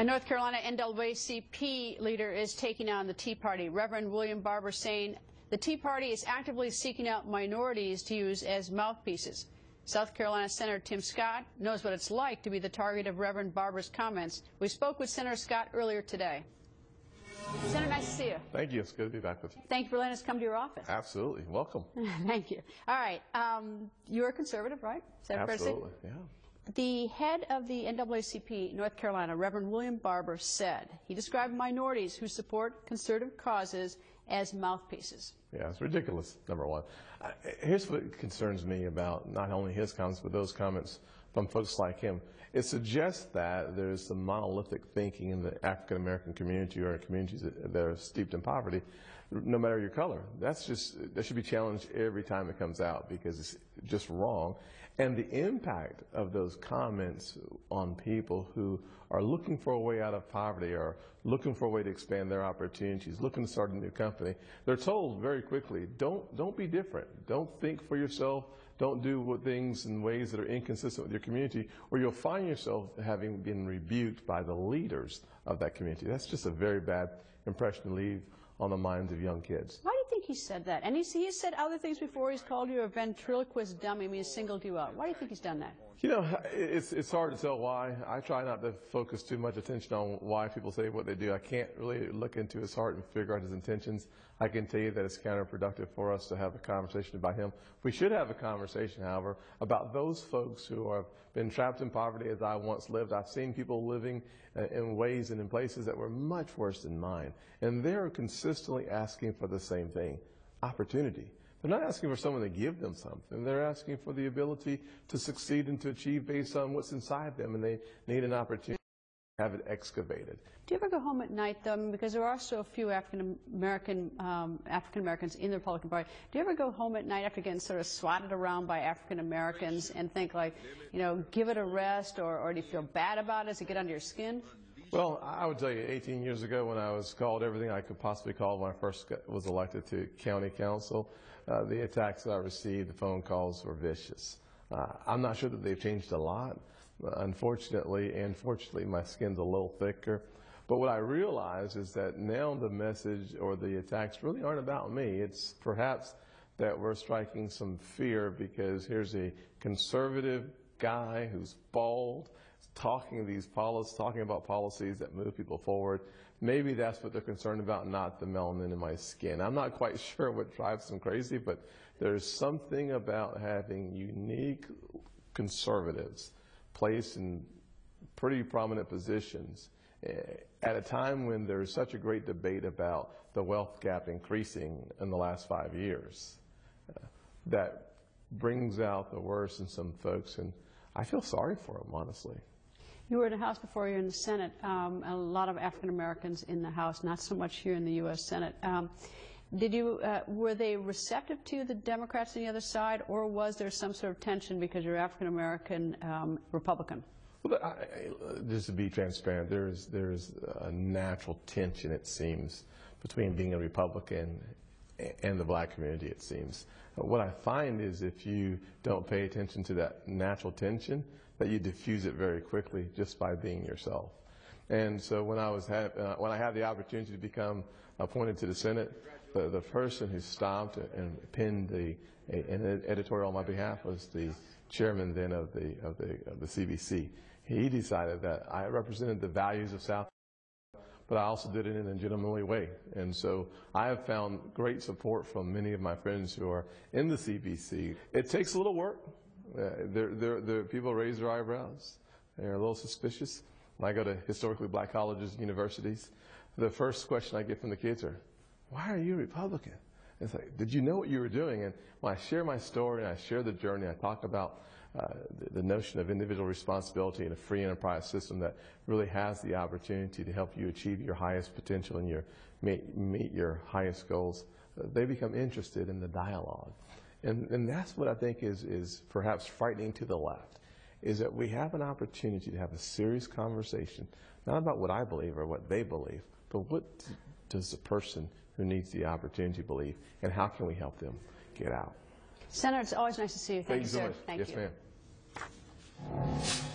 A North Carolina NAACP leader is taking on the Tea Party. Reverend William Barber saying the Tea Party is actively seeking out minorities to use as mouthpieces. South Carolina Senator Tim Scott knows what it's like to be the target of Reverend Barber's comments. We spoke with Senator Scott earlier today. Senator, nice to see you. Thank you. It's good to be back with you. Thank you for letting us come to your office. Absolutely. Welcome. Thank you. All right. You're a conservative, right? Is that Absolutely. Yeah. The head of the NAACP North Carolina, Reverend William Barber, said he described minorities who support conservative causes as mouthpieces. Yeah, it's ridiculous, number one. Here's what concerns me about not only his comments, but those comments from folks like him. It suggests that there's some monolithic thinking in the African-American community or in communities that are steeped in poverty, no matter your color. That should be challenged every time it comes out because it's just wrong. And the impact of those comments on people who are looking for a way out of poverty or looking for a way to expand their opportunities, looking to start a new company, they're told very quickly, don't be different. Don't think for yourself. Don't do things in ways that are inconsistent with your community, or you'll find yourself having been rebuked by the leaders of that community. That's just a very bad impression to leave on the minds of young kids. Why do you think he said that? And he has said other things before. He's called you a ventriloquist dummy. I mean, he's singled you out. Why do you think he's done that? You know, it's hard to tell why. I try not to focus too much attention on why people say what they do. I can't really look into his heart and figure out his intentions. I can tell you that it's counterproductive for us to have a conversation about him. We should have a conversation, however, about those folks who have been trapped in poverty as I once lived. I've seen people living in ways and in places that were much worse than mine. And they're consistently asking for the same thing, opportunity. They're not asking for someone to give them something. They're asking for the ability to succeed and to achieve based on what's inside them, and they need an opportunity to have it excavated. Do you ever go home at night, though, because there are so few African Americans in the Republican Party? Do you ever go home at night after getting sort of swatted around by African Americans and think, like, you know, give it a rest, or do you feel bad about it? Does it get under your skin? Well, I would tell you, 18 years ago when I was called everything I could possibly call when I first was elected to county council, the attacks that I received, the phone calls were vicious. I'm not sure that they've changed a lot. Unfortunately, and fortunately, my skin's a little thicker. But what I realize is that now the message or the attacks really aren't about me. It's perhaps that we're striking some fear because here's a conservative guy who's bald, talking about policies that move people forward. Maybe that's what they're concerned about, not the melanin in my skin. I'm not quite sure what drives them crazy, but there's something about having unique conservatives placed in pretty prominent positions at a time when there's such a great debate about the wealth gap increasing in the last 5 years. That brings out the worst in some folks, and I feel sorry for them, honestly. You were in the House before you were in the Senate. A lot of African Americans in the House, not so much here in the U.S. Senate. Were they receptive to the Democrats on the other side, or was there some sort of tension because you're African American Republican? Well, just to be transparent, there's a natural tension, it seems, between being a Republican and the black community, it seems. What I find is if you don't pay attention to that natural tension, that you diffuse it very quickly just by being yourself. And so when I had the opportunity to become appointed to the Senate, the person who stopped and penned an editorial on my behalf was the chairman then of the CBC. He decided that I represented the values of South, but I also did it in a gentlemanly way. And so I have found great support from many of my friends who are in the CBC. It takes a little work. People raise their eyebrows. They're a little suspicious. When I go to historically black colleges and universities, the first question I get from the kids are, why are you a Republican? It's like, did you know what you were doing? And when I share my story and I share the journey, I talk about the notion of individual responsibility in a free enterprise system that really has the opportunity to help you achieve your highest potential and meet your highest goals, they become interested in the dialogue. And that's what I think is perhaps frightening to the left, is that we have an opportunity to have a serious conversation, not about what I believe or what they believe, but what does the person who needs the opportunity believe, and how can we help them get out? Senator, it's always nice to see you. Thank you, sir. Thank you so much. Yes, ma'am.